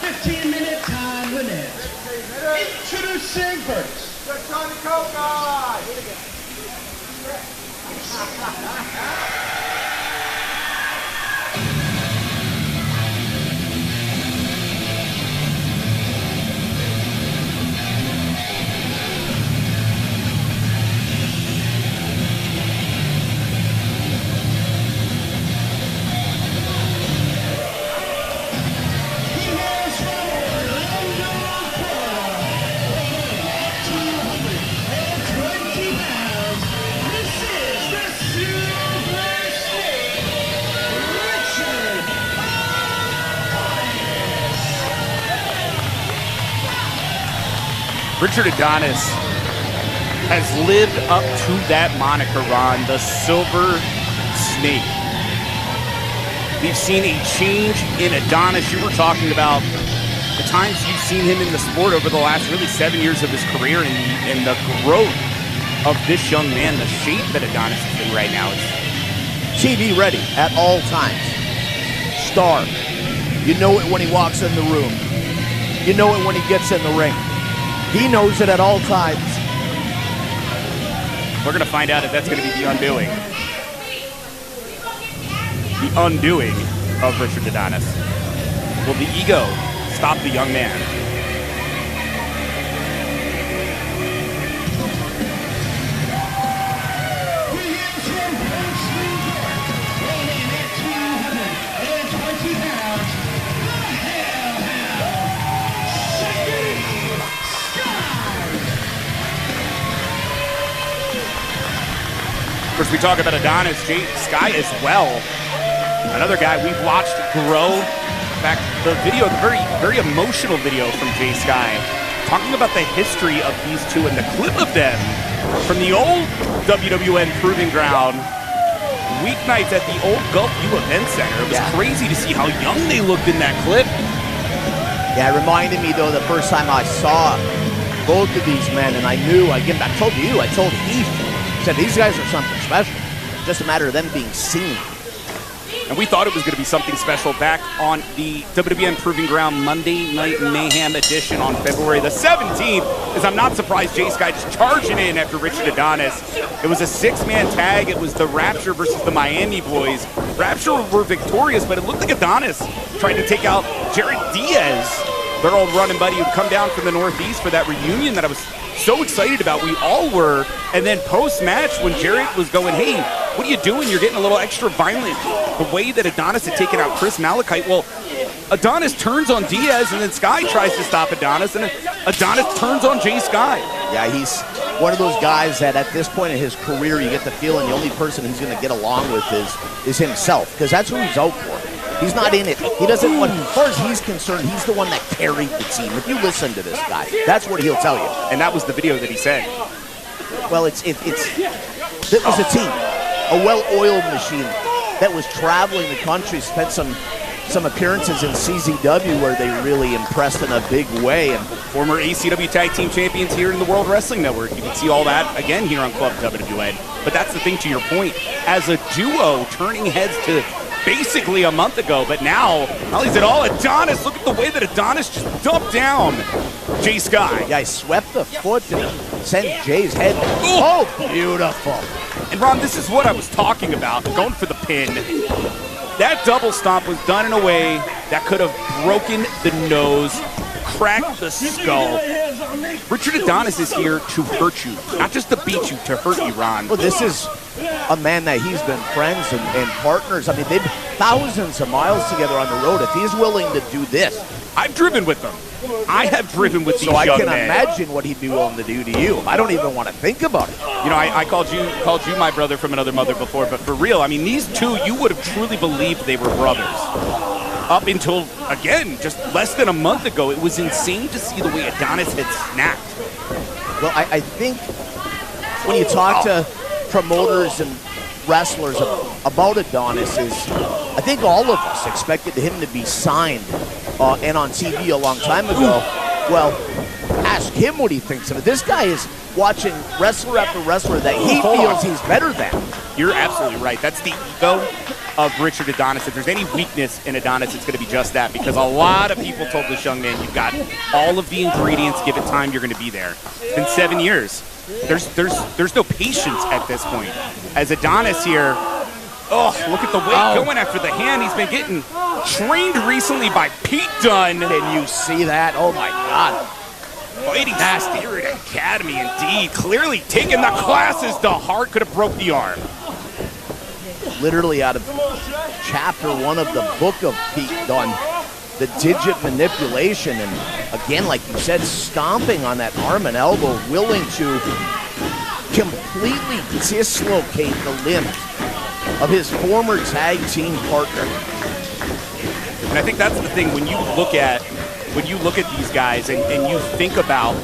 15-minute time limit. Introducing first. The Johnny Coke guy. Richard Adonis has lived up to that moniker, Ron, the Silver Snake. We've seen a change in Adonis. You were talking about the times you've seen him in the sport over the last really 7 years of his career, and the growth of this young man, the shape that Adonis is in right now. Is TV ready at all times. Star. You know it when he walks in the room. You know it when he gets in the ring. He knows it at all times. We're going to find out if that's going to be the undoing. The undoing of Richard Adonis. Will the ego stop the young man? Of course, we talk about Adonis, Jay Sky as well. Another guy we've watched grow. In fact, the video, the very emotional video from Jay Sky, talking about the history of these two and the clip of them from the old WWN Proving Ground weeknights at the old Gulfview Event Center. It was crazy to see how young they looked in that clip. Yeah, it reminded me, though, the first time I saw both of these men, and I knew, again, I told Heath, said these guys are something special. Just a matter of them being seen. And we thought it was going to be something special back on the WWN Proving Ground Monday Night Mayhem edition on February the 17th, as I'm not surprised Jay Sky just charging in after Richard Adonis. It was a six-man tag. It was the Rapture versus the Miami Boys. Rapture were victorious, but it looked like Adonis tried to take out Jared Diaz, their old running buddy who'd come down from the Northeast for that reunion that I was so excited about. We all were. And then post-match, when Jarrett was going, hey, what are you doing? You're getting a little extra violent. The way that Adonis had taken out Chris Malachite. Well, Adonis turns on Diaz, and then Sky tries to stop Adonis, and Adonis turns on Jay Sky. Yeah, he's one of those guys that at this point in his career, you get the feeling the only person he's going to get along with is himself, because that's who he's out for. He's not in it. He doesn't want, as far as he's concerned, he's the one that carried the team. If you listen to this guy, that's what he'll tell you. And that was the video that he said. Well, it was a team, a well-oiled machine that was traveling the country, spent some appearances in CZW where they really impressed in a big way. And former ACW Tag Team Champions here in the World Wrestling Network. You can see all that again here on Club WWN. But that's the thing, to your point, as a duo turning heads to basically a month ago, but now he's at all Adonis. Look at the way that Adonis just dumped down Jay Sky. Yeah, he swept the foot and sent Jay's head. Oh, beautiful. And Ron, this is what I was talking about, going for the pin. That double stomp was done in a way that could have broken the nose, cracked the skull. Richard Adonis is here to hurt you, not just to beat you, to hurt you, Ron. Well, this is a man that he's been friends and partners. I mean, they've thousands of miles together on the road. If he's willing to do this. I've driven with them. I have driven with these young men. So I can imagine what he'd be willing to do to you. I don't even want to think about it. You know, I called you my brother from another mother before, but for real, I mean, these two, you would have truly believed they were brothers. Up until, again, just less than a month ago, it was insane to see the way Adonis had snapped. Well, I think when you talk to promoters and wrestlers about Adonis, I think all of us expected him to be signed and on TV a long time ago. Well, ask him what he thinks of it. This guy is watching wrestler after wrestler that he feels he's better than. You're absolutely right. That's the ego of Richard Adonis. If there's any weakness in Adonis, it's going to be just that, because a lot of people told this young man, you've got all of the ingredients, give it time, you're going to be there. It's been 7 years. There's no patience at this point. As Adonis here, oh, look at the weight going after the hand. He's been getting trained recently by Pete Dunne. Can you see that? Oh my God. Fighting Spirit Academy, indeed. Clearly taking the classes to heart. Could have broke the arm. Literally out of chapter 1 of the book of Pete Dunne, the digit manipulation, and again, like you said, stomping on that arm and elbow, willing to completely dislocate the limbs of his former tag team partner. And I think that's the thing when you look at these guys and you think about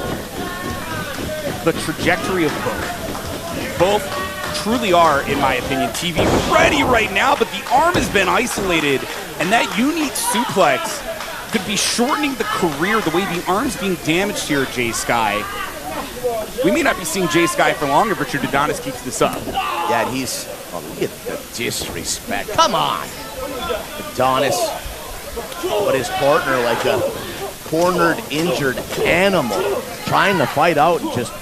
the trajectory of both truly are, in my opinion, TV ready right now, but the arm has been isolated, and that unique suplex could be shortening the career the way the arm's being damaged here, Jay Sky. We may not be seeing Jay Sky for long if Richard Adonis keeps this up. Yeah, he's, look at the disrespect. Come on, Adonis. But his partner, like a cornered, injured animal, trying to fight out and just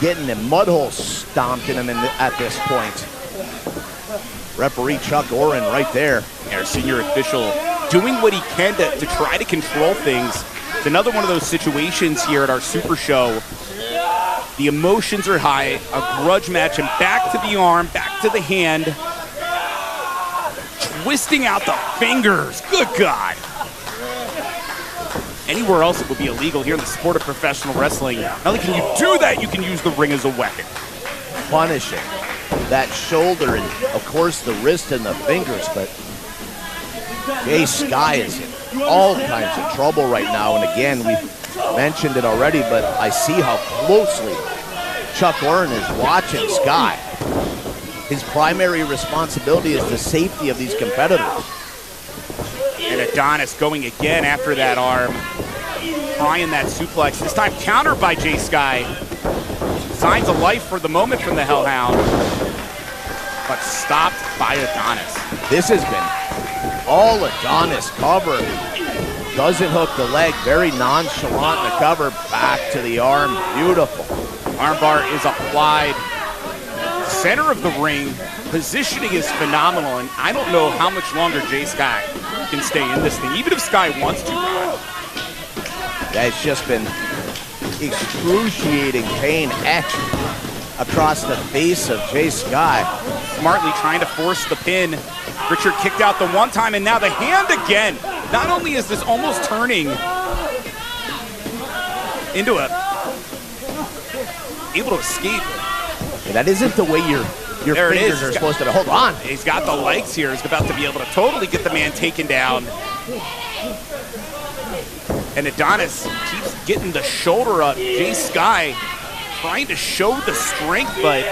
getting a mud hole stomped in him at this point. Referee Chuck Oren right there. Our senior official doing what he can to try to control things. It's another one of those situations here at our Super Show. The emotions are high, a grudge match, and back to the arm, back to the hand. Twisting out the fingers. Good God. Anywhere else it would be illegal. Here in the sport of professional wrestling, not only can you do that, you can use the ring as a weapon. Punishing that shoulder and, of course, the wrist and the fingers, but Jay Sky is in all kinds of trouble right now. And again, we've mentioned it already, but I see how closely Chuck Oren is watching Sky. His primary responsibility is the safety of these competitors. And Adonis going again after that arm, trying that suplex. This time countered by Jay Sky. Signs of life for the moment from the Hellhound, but stopped by Adonis. This has been all Adonis cover. Doesn't hook the leg, very nonchalant in the cover, back to the arm, beautiful. Armbar is applied. Center of the ring, positioning is phenomenal, and I don't know how much longer Jay Sky can stay in this thing, even if Sky wants to. Yeah, it's just been excruciating pain etched across the face of Jay Sky. Smartly trying to force the pin. Richard kicked out the one time, and now the hand again. Not only is this almost turning into able to escape. That isn't the way your fingers are supposed to. Hold on. He's got the legs here. He's about to be able to totally get the man taken down. And Adonis keeps getting the shoulder up. Jay Sky trying to show the strength, but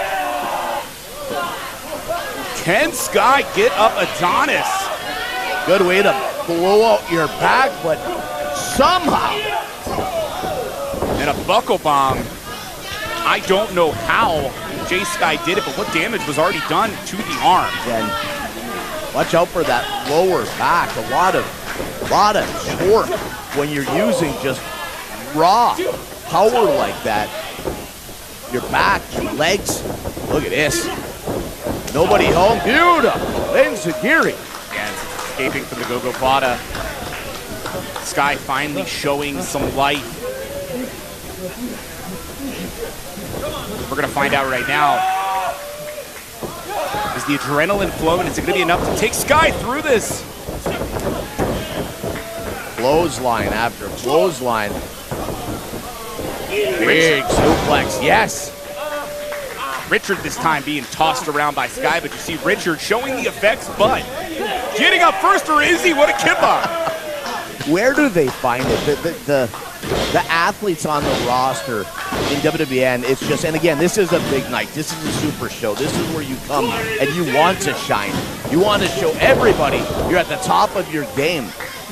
can Sky get up Adonis? Good way to blow out your back, but somehow. And a buckle bomb. I don't know how Jay Sky did it, but what damage was already done to the arm? And watch out for that lower back. A lot of torque when you're using just raw power like that. Your back, your legs. Look at this. Nobody home. Beautiful. Enziguri. And escaping from the Go-Go Bada. Sky finally showing some life. We're going to find out right now. Is the adrenaline flowing? Is it going to be enough to take Sky through this? Clothesline after clothesline. Big suplex, yes. Richard this time being tossed around by Sky, but you see Richard showing the effects, but getting up first, or is he? What a kip-up. Where do they find it? The athletes on the roster in WWN, it's just, and again, this is a big night. This is a super show. This is where you come and you want to shine. You want to show everybody you're at the top of your game.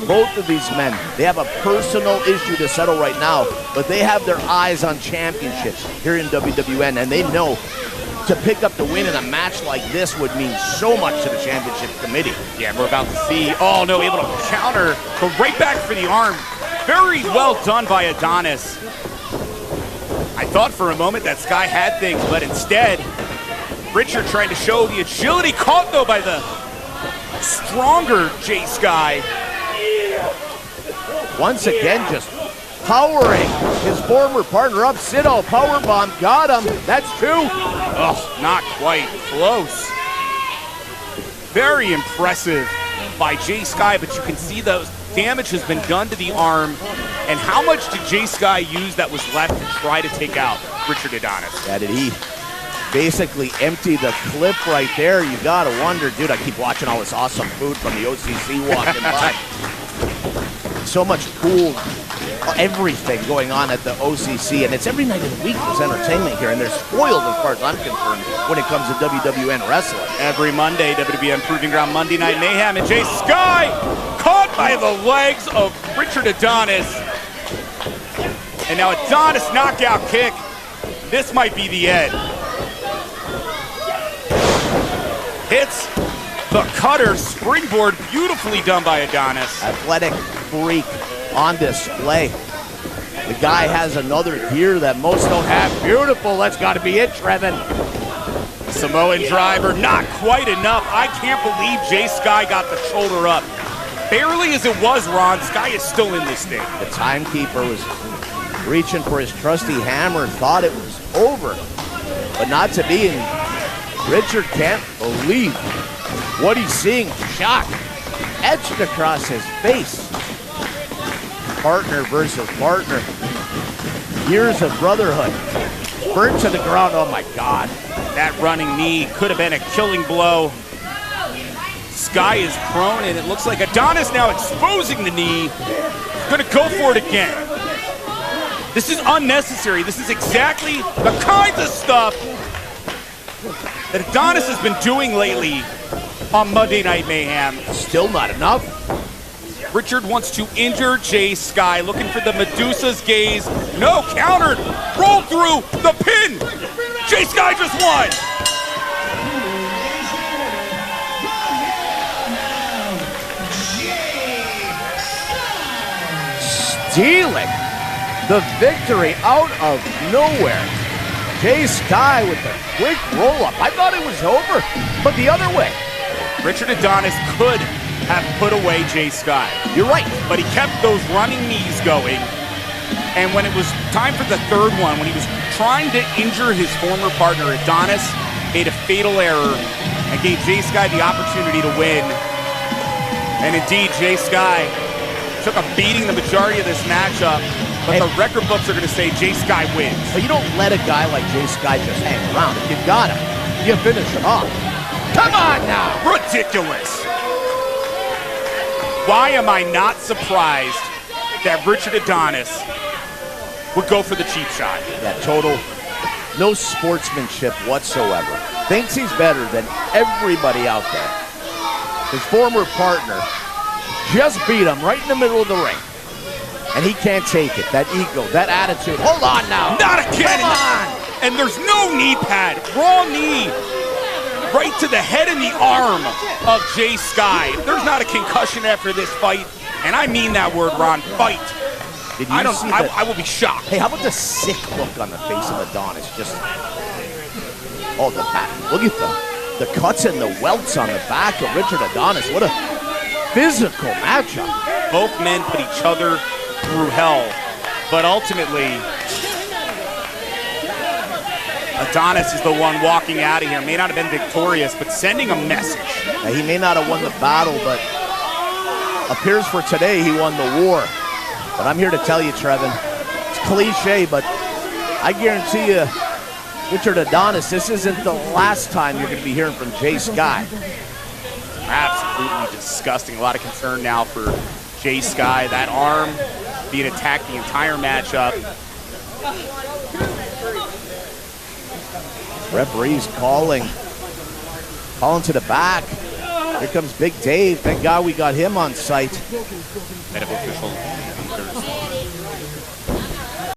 Both of these men, they have a personal issue to settle right now, but they have their eyes on championships here in WWN, and they know to pick up the win in a match like this would mean so much to the championship committee. Yeah, we're about to see. Oh, no, able to counter. Go right back for the arm. Very well done by Adonis. I thought for a moment that Sky had things, but instead, Richard trying to show the agility. Caught, though, by the stronger Jay Sky. Once again, just powering his former partner up. Sit-out powerbomb, got him. That's 2. Oh, not quite close. Very impressive by Jay Sky, but you can see those damage has been done to the arm. And how much did Jay Sky use that was left to try to take out Richard Adonis? Yeah, did he basically empty the clip right there? You gotta wonder, dude, I keep watching all this awesome food from the OCC walking by. So much cool, everything going on at the OCC, and it's every night of the week there's entertainment here, and they're spoiled as far as I'm concerned when it comes to WWN wrestling. Every Monday, WWN Proving Ground Monday Night Mayhem, and Jay Sky caught by the legs of Richard Adonis. And now Adonis knockout kick. This might be the end. Hits the cutter, springboard, beautifully done by Adonis. Athletic freak on display. The guy has another gear that most don't have. Beautiful, that's got to be it, Trevin. Samoan driver, not quite enough. I can't believe Jay Sky got the shoulder up. Barely as it was, Ron, Sky is still in this thing. The timekeeper was reaching for his trusty hammer, thought it was over, but not to be. And Richard can't believe what he's seeing. Shock etched across his face. Partner versus partner. Years of brotherhood. Burnt to the ground, oh my God. That running knee could have been a killing blow. Sky is prone, and it looks like Adonis now exposing the knee. Gonna go for it again. This is unnecessary. This is exactly the kinds of stuff that Adonis has been doing lately on Monday Night Mayhem. Still not enough. Richard wants to injure Jay Sky, looking for the Medusa's gaze. No, countered, rolled through, the pin. Jay Sky just won. Stealing the victory out of nowhere. Jay Sky with the quick roll-up. I thought it was over, but the other way. Richard Adonis could have put away Jay Sky. You're right. But he kept those running knees going. And when it was time for the third one, when he was trying to injure his former partner, Adonis made a fatal error and gave Jay Sky the opportunity to win. And indeed, Jay Sky took a beating the majority of this matchup, but the record books are going to say Jay Sky wins. But you don't let a guy like Jay Sky just hang around. If you got him, you finish him off. Come on now! Ridiculous. Why am I not surprised that Richard Adonis would go for the cheap shot? Yeah, total, no sportsmanship whatsoever. Thinks he's better than everybody out there. His former partner just beat him right in the middle of the ring. And he can't take it, that ego, that attitude. Hold on now. Not again. Come on. And there's no knee pad. Raw knee right to the head and the arm of Jay Sky. There's not a concussion after this fight, and I mean that word, Ron, fight. Did you I will be shocked. Hey, how about the sick look on the face of Adonis? Just, oh, the back. Look at the cuts and the welts on the back of Richard Adonis. What a physical matchup. Both men put each other through hell, but ultimately, Adonis is the one walking out of here. May not have been victorious, but sending a message. Now, he may not have won the battle, but appears for today he won the war. But I'm here to tell you, Trevin, it's cliche, but I guarantee you, Richard Adonis, this isn't the last time you're going to be hearing from Jay Sky. Absolutely disgusting. A lot of concern now for Jay Sky. That arm being attacked the entire matchup. Referees calling to the back. Here comes Big Dave. Thank God we got him on site. Medical official.